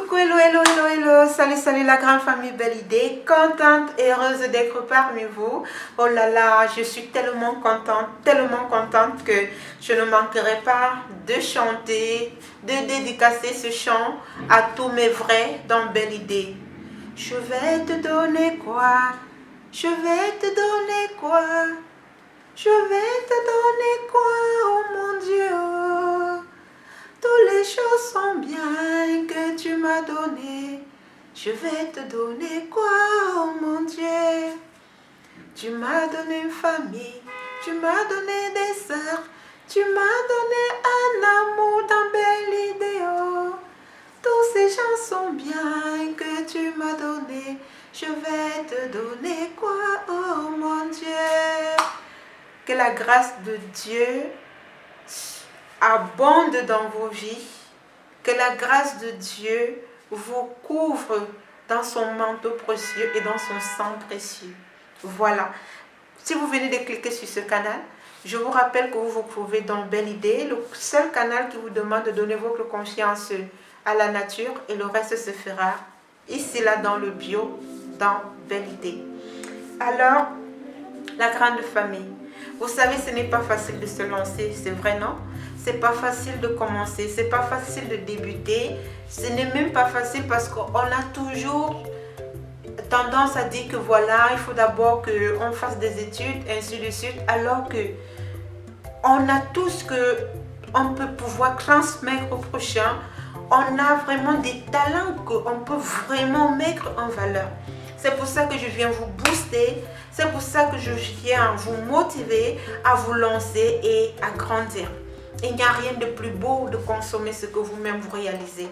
Coucou, hello, hello, hello, hello, salut, salut la grande famille Belle Idée, contente et heureuse d'être parmi vous. Oh là là, je suis tellement contente que je ne manquerai pas de chanter, de dédicacer ce chant à tous mes vrais dans Belle Idée. Je vais te donner quoi? Je vais te donner quoi? Je vais te donner quoi, oh mon Dieu? Toutes les choses sont bien que tu m'as donné. Je vais te donner quoi, oh mon Dieu? Tu m'as donné une famille, tu m'as donné des sœurs, tu m'as donné un amour dans Belle Idée. Oh. Tous ces gens sont bien que tu m'as donné. Je vais te donner quoi, oh mon Dieu? Que la grâce de Dieu abonde dans vos vies, que la grâce de Dieu vous couvre dans son manteau précieux et dans son sang précieux. Voilà. Si vous venez de cliquer sur ce canal, je vous rappelle que vous vous trouvez dans Belle Idée, le seul canal qui vous demande de donner votre confiance à la nature, et le reste se fera ici, là, dans le bio, dans Belle Idée. Alors, la grande famille, vous savez, ce n'est pas facile de se lancer, c'est vrai, non? C'est pas facile de commencer, c'est pas facile de débuter. Ce n'est même pas facile parce qu'on a toujours tendance à dire que voilà, il faut d'abord qu'on fasse des études, ainsi de suite, alors que on a tout ce qu'on peut pouvoir transmettre au prochain. On a vraiment des talents qu'on peut vraiment mettre en valeur. C'est pour ça que je viens vous booster, c'est pour ça que je viens vous motiver à vous lancer et à grandir. Il n'y a rien de plus beau de consommer ce que vous-même vous réalisez.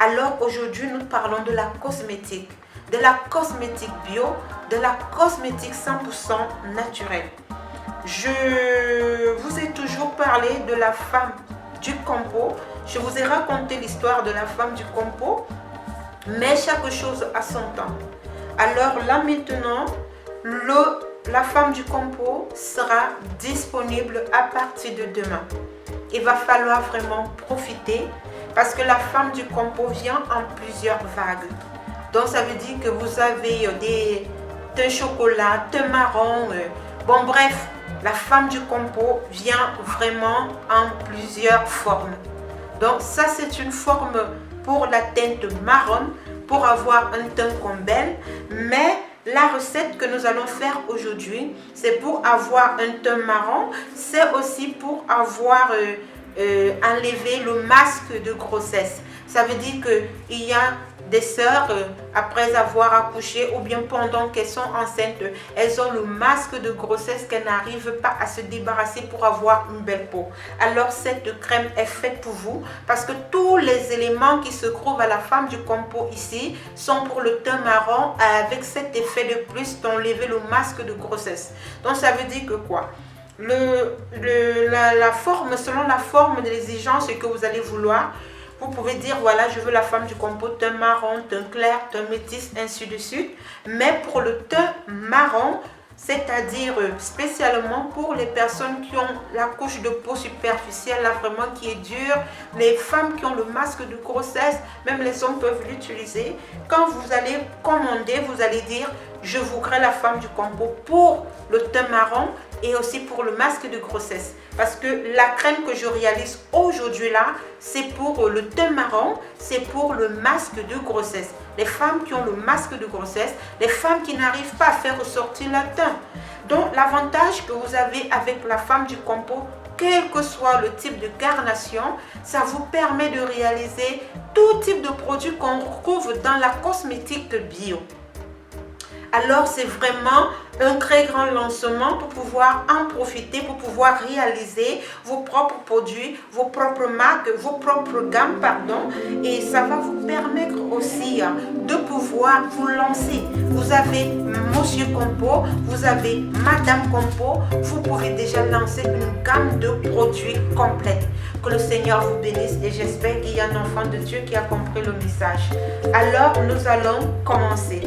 Alors aujourd'hui, nous parlons de la cosmétique bio, de la cosmétique 100% naturelle. Je vous ai toujours parlé de la femme du compo. Je vous ai raconté l'histoire de la femme du compo, mais chaque chose a son temps. Alors là maintenant, la femme du compo sera disponible à partir de demain. Il va falloir vraiment profiter parce que la femme du compo vient en plusieurs vagues. Donc ça veut dire que vous avez des thé chocolat, thé marron, bon bref, la femme du compo vient vraiment en plusieurs formes. Donc ça c'est une forme pour la teinte marron, pour avoir un teint comme belle, mais la recette que nous allons faire aujourd'hui, c'est pour avoir un teint marron, c'est aussi pour avoir enlevé le masque de grossesse. Ça veut dire qu'il y a des sœurs, après avoir accouché ou bien pendant qu'elles sont enceintes, elles ont le masque de grossesse qu'elles n'arrivent pas à se débarrasser pour avoir une belle peau. Alors cette crème est faite pour vous parce que tous les éléments qui se trouvent à la femme du compo ici sont pour le teint marron avec cet effet de plus d'enlever le masque de grossesse. Donc ça veut dire que quoi? La forme, selon la forme des exigences que vous allez vouloir, vous pouvez dire voilà, je veux la femme du compo teint marron, teint clair, teint métis, ainsi de suite. Mais pour le teint marron, c'est-à-dire spécialement pour les personnes qui ont la couche de peau superficielle, là vraiment qui est dure, les femmes qui ont le masque de grossesse, même les hommes peuvent l'utiliser. Quand vous allez commander, vous allez dire je voudrais la femme du compo pour le teint marron et aussi pour le masque de grossesse. Parce que la crème que je réalise aujourd'hui là, c'est pour le teint marron, c'est pour le masque de grossesse. Les femmes qui ont le masque de grossesse, les femmes qui n'arrivent pas à faire ressortir leur teint. Donc l'avantage que vous avez avec la femme du compo, quel que soit le type de carnation, ça vous permet de réaliser tout type de produit qu'on retrouve dans la cosmétique bio. Alors c'est vraiment un très grand lancement pour pouvoir en profiter, pour pouvoir réaliser vos propres produits, vos propres marques, vos propres gammes, pardon. Et ça va vous permettre aussi de pouvoir vous lancer. Vous avez Monsieur Compo, vous avez Madame Compo, vous pouvez déjà lancer une gamme de produits complète. Que le Seigneur vous bénisse et j'espère qu'il y a un enfant de Dieu qui a compris le message. Alors nous allons commencer.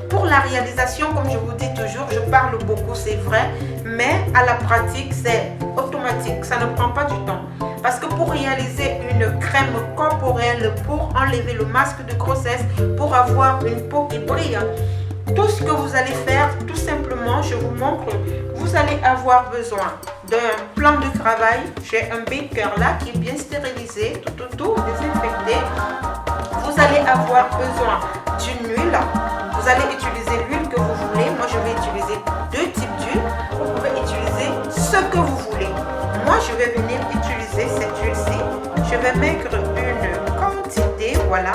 Pour la réalisation, comme je vous dis toujours, je parle beaucoup, c'est vrai, mais à la pratique, c'est automatiquement automatique, ça ne prend pas du temps. Parce que pour réaliser une crème corporelle, pour enlever le masque de grossesse, pour avoir une peau qui brille, tout ce que vous allez faire, tout simplement, je vous montre, vous allez avoir besoin d'un plan de travail. J'ai un beaker là qui est bien stérilisé, tout désinfecté. Vous allez avoir besoin d'une huile. Vous allez utiliser l'huile que vous voulez. Moi, je vais utiliser 2 types d'huile. Vous pouvez utiliser ce que vous voulez. Moi, je vais venir utiliser cette huile-ci. Je vais mettre une quantité, voilà.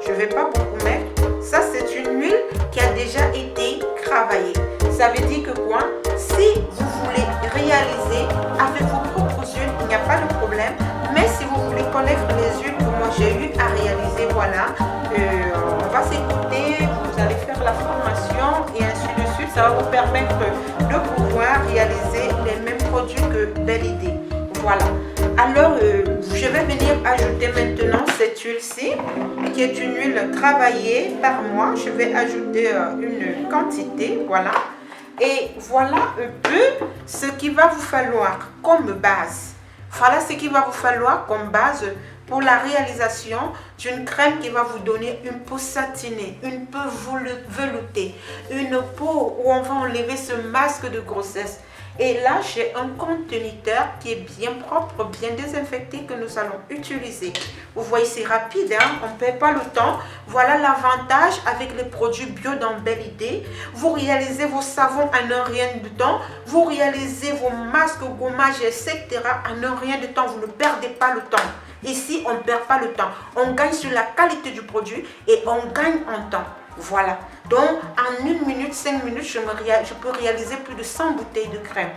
Je ne vais pas beaucoup mettre. Ça, c'est une huile qui a déjà été travaillée. Ça veut dire que quoi? Si vous voulez réaliser avec vos propres huiles, il n'y a pas de problème. Mais si vous voulez connaître les huiles que moi j'ai eu à réaliser, voilà, on va s'écouter, vous allez faire la formation et ainsi de suite. Ça va vous permettre de pouvoir réaliser les mêmes produits que Belle Idée. Voilà. Alors, je vais venir ajouter maintenant cette huile-ci, qui est une huile travaillée par moi. Je vais ajouter une quantité, voilà. Et voilà un peu ce qu'il va vous falloir comme base. Voilà ce qu'il va vous falloir comme base pour la réalisation d'une crème qui va vous donner une peau satinée, une peau veloutée, une peau où on va enlever ce masque de grossesse. Et là, j'ai un conteneur qui est bien propre, bien désinfecté que nous allons utiliser. Vous voyez, c'est rapide, hein? On ne perd pas le temps. Voilà l'avantage avec les produits bio dans Belle Idée. Vous réalisez vos savons en un rien de temps. Vous réalisez vos masques, gommages, etc. en un rien de temps. Vous ne perdez pas le temps. Ici, on ne perd pas le temps. On gagne sur la qualité du produit et on gagne en temps. Voilà. Donc, en 1 minute, 5 minutes, je peux réaliser plus de 100 bouteilles de crème.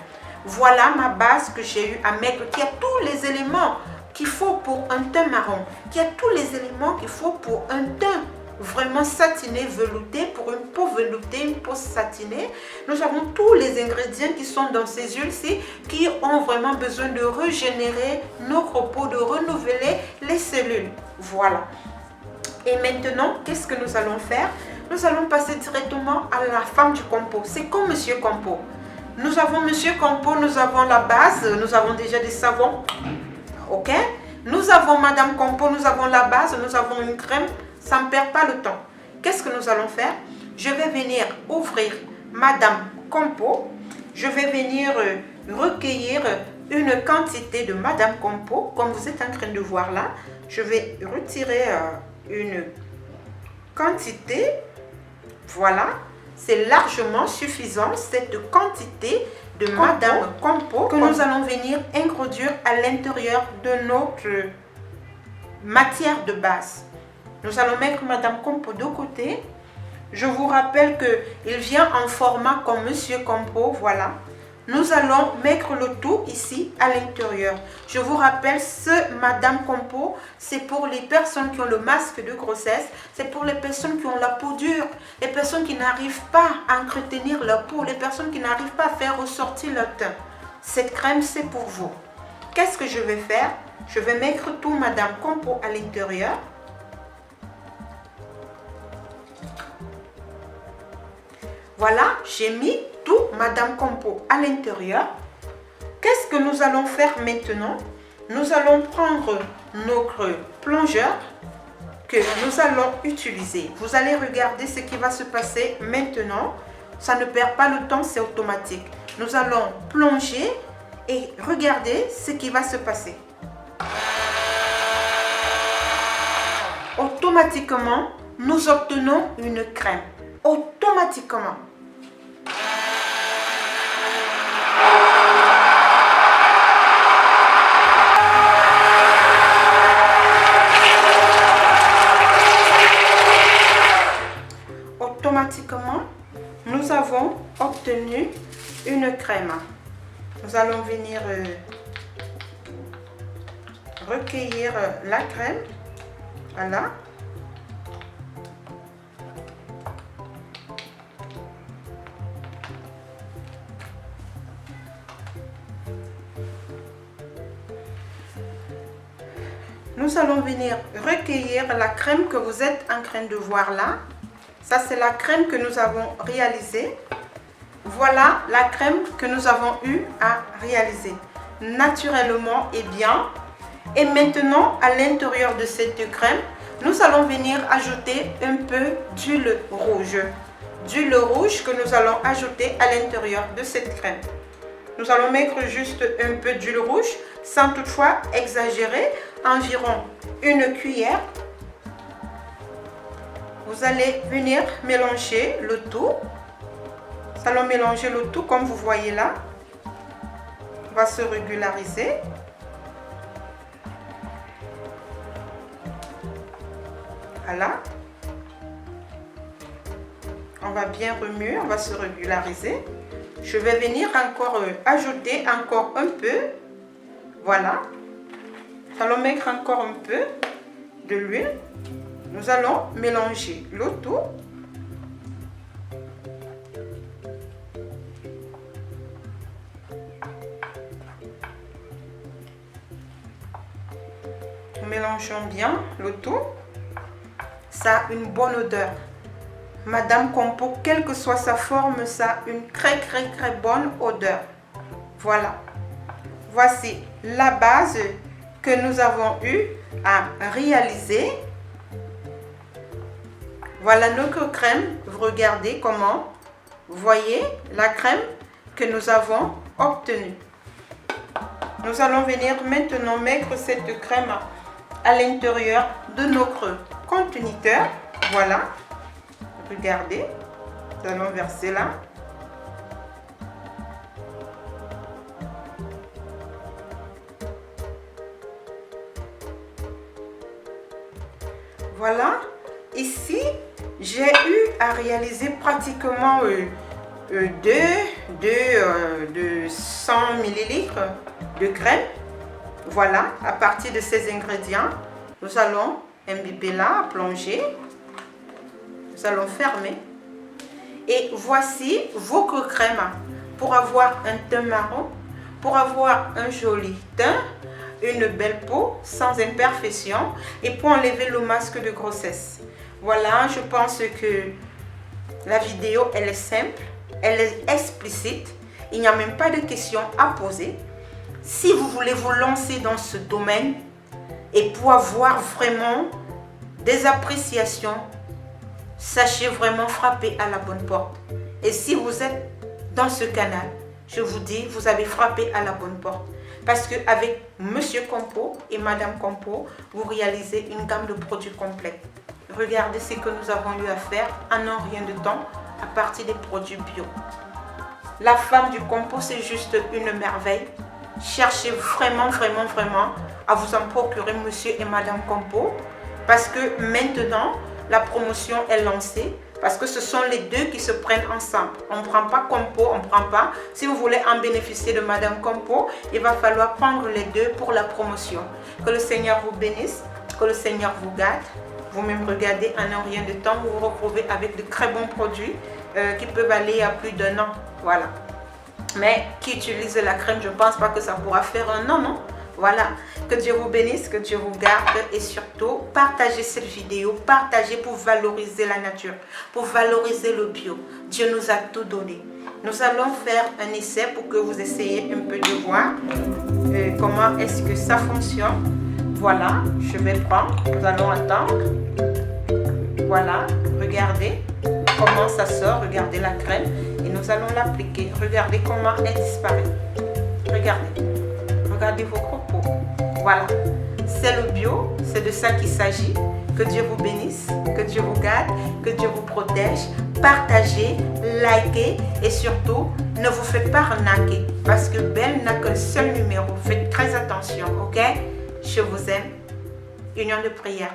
Voilà ma base que j'ai eu à mettre, qui a tous les éléments qu'il faut pour un teint marron, qui a tous les éléments qu'il faut pour un teint vraiment satiné, velouté, pour une peau veloutée, une peau satinée. Nous avons tous les ingrédients qui sont dans ces huiles-ci, qui ont vraiment besoin de régénérer notre peau, de renouveler les cellules. Voilà. Et maintenant, qu'est-ce que nous allons faire? Nous allons passer directement à la femme du compo. C'est comme Monsieur Compo. Nous avons Monsieur Compo, nous avons la base, nous avons déjà des savons. Ok? Nous avons Madame Compo, nous avons la base, nous avons une crème. Ça ne perd pas le temps. Qu'est-ce que nous allons faire? Je vais venir ouvrir Madame Compo. Je vais venir recueillir une quantité de Madame Compo, comme vous êtes en train de voir là. Je vais retirer une quantité. Voilà, c'est largement suffisant cette quantité de Madame Compo que nous allons venir introduire à l'intérieur de notre matière de base. Nous allons mettre Madame Compo de côté. Je vous rappelle qu'il vient en format comme Monsieur Compo, voilà. Nous allons mettre le tout ici à l'intérieur. Je vous rappelle, ce Madame Compo, c'est pour les personnes qui ont le masque de grossesse, c'est pour les personnes qui ont la peau dure, les personnes qui n'arrivent pas à entretenir leur peau, les personnes qui n'arrivent pas à faire ressortir leur teint. Cette crème, c'est pour vous. Qu'est-ce que je vais faire? Je vais mettre tout Madame Compo à l'intérieur. Voilà, j'ai mis tout Madame Compo à l'intérieur. Qu'est-ce que nous allons faire maintenant? Nous allons prendre notre plongeur que nous allons utiliser. Vous allez regarder ce qui va se passer maintenant. Ça ne perd pas le temps, c'est automatique. Nous allons plonger et regarder ce qui va se passer. Automatiquement, nous obtenons une crème. Automatiquement. Automatiquement, nous avons obtenu une crème. Nous allons venir recueillir la crème. Voilà. Nous allons venir recueillir la crème que vous êtes en train de voir là. Ça, c'est la crème que nous avons réalisée. Voilà la crème que nous avons eu à réaliser. naturellement et bien. Et maintenant, à l'intérieur de cette crème, nous allons venir ajouter un peu d'huile rouge. D'huile rouge que nous allons ajouter à l'intérieur de cette crème. Nous allons mettre juste un peu d'huile rouge, sans toutefois exagérer, environ une cuillère. Vous allez venir mélanger le tout. Nous allons mélanger le tout comme vous voyez là. On va se régulariser. Voilà. On va bien remuer, on va se régulariser. Je vais venir encore ajouter encore un peu. Voilà. Nous allons mettre encore un peu de l'huile. Nous allons mélanger le tout. Mélangeons bien le tout. Ça a une bonne odeur. Madame Compo, quelle que soit sa forme, ça a une très bonne odeur. Voilà. Voici la base que nous avons eu à réaliser. Voilà notre crème. Vous regardez comment. Vous voyez la crème que nous avons obtenue. Nous allons venir maintenant mettre cette crème à l'intérieur de notre conteneur. Voilà. Regardez. Nous allons verser là. Voilà. Ici, j'ai eu à réaliser pratiquement 100 ml de crème. Voilà, à partir de ces ingrédients, nous allons imbiber là, plonger. Nous allons fermer. Et voici votre crème pour avoir un teint marron, pour avoir un joli teint, une belle peau sans imperfection et pour enlever le masque de grossesse. Voilà, je pense que la vidéo, elle est simple, elle est explicite. Il n'y a même pas de questions à poser. Si vous voulez vous lancer dans ce domaine et pour avoir vraiment des appréciations, sachez vraiment frapper à la bonne porte. Et si vous êtes dans ce canal, je vous dis, vous avez frappé à la bonne porte. Parce qu'avec Monsieur Compo et Madame Compo, vous réalisez une gamme de produits complète. Regardez ce que nous avons eu à faire en un rien de temps à partir des produits bio. La femme du Compo, c'est juste une merveille. Cherchez vraiment à vous en procurer Monsieur et Madame Compo. Parce que maintenant, la promotion est lancée. Parce que ce sont les deux qui se prennent ensemble. On ne prend pas Compo, on ne prend pas. Si vous voulez en bénéficier de Madame Compo, il va falloir prendre les deux pour la promotion. Que le Seigneur vous bénisse, que le Seigneur vous garde. Vous-même regardez en un rien de temps, vous vous retrouvez avec de très bons produits qui peuvent aller à plus d'1 an. Voilà. Mais qui utilise la crème, je ne pense pas que ça pourra faire 1 an, non? Voilà, que Dieu vous bénisse, que Dieu vous garde et surtout, partagez cette vidéo, partagez pour valoriser la nature, pour valoriser le bio. Dieu nous a tout donné. Nous allons faire un essai pour que vous essayiez un peu de voir comment est-ce que ça fonctionne. Voilà, je vais prendre, nous allons attendre. Voilà, regardez comment ça sort, regardez la crème et nous allons l'appliquer. Regardez comment elle disparaît. Regardez. Regardez vos propos. Voilà. C'est le bio. C'est de ça qu'il s'agit. Que Dieu vous bénisse. Que Dieu vous garde. Que Dieu vous protège. Partagez, likez et surtout, ne vous faites pas arnaquer. Parce que Belle n'a qu'un seul numéro. Faites très attention, ok? Je vous aime. Union de prière.